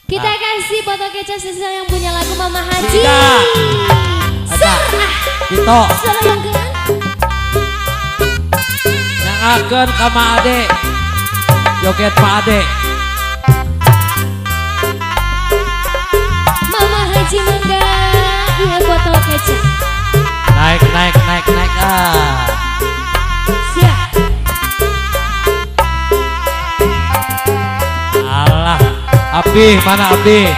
Kita kasih foto kecap sisa yang punya lagu Mama Haji. Itu. Serangkan. Yang akan sama Ade. Joget Pak Ade. Mama Haji mangga. Iya foto kecap. Naik. Siap. Alah, Abdi mana Abdi?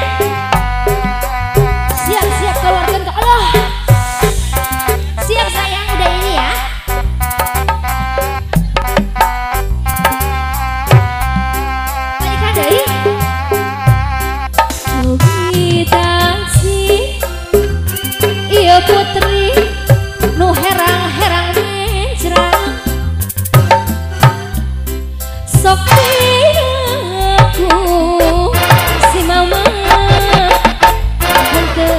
Siap keluarkan ke Allah. Siap sayang udah ini ya. Balikan dari. Hobi taksi. Iya putri. Nu herang mencrang. Sok aku si mama hente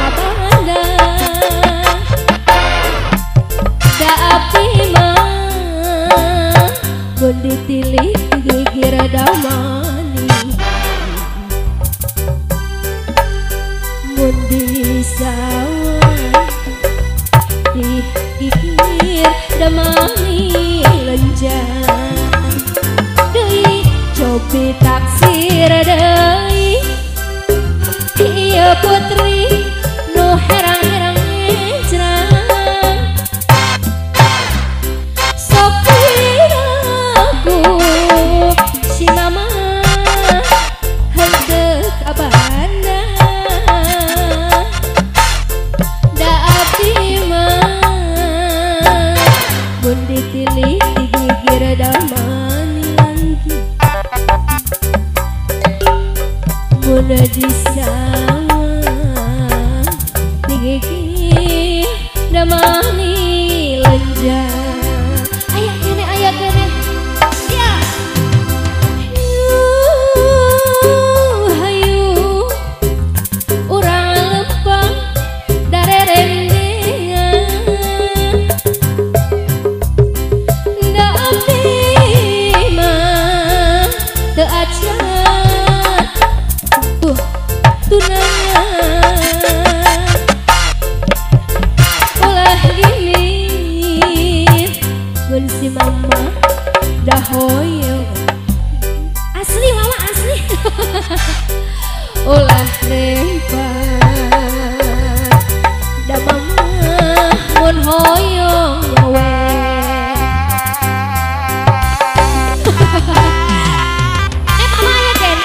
abanda da api mah mun ditilih gigir damani mun disawah digigir damani lenjang deui cobi taksir deui iya putri nu herang mencrang sok aku si mama henteu abanda da abdi mah mun ditilih digigir damani lagi mun disawah digigir damani lenjang aya kene ya hayu urang lempeng darerendengan da abdi mah teu acan tunanya ulah gini mun si mama dah hoyong asli mama asli ulah rempat da mama mun hoyong nyawe mama ya kan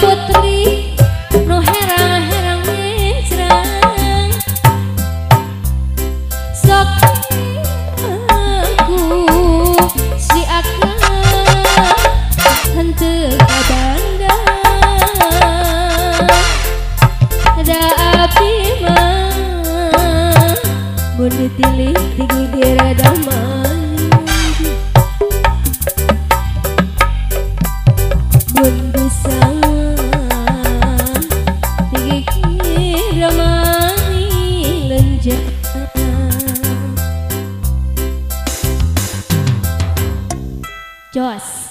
putri nu herang mencrang sok aku si akang henteu kabanda da api mah mun ditilih digigir damani mun disawah ramai lenjang jos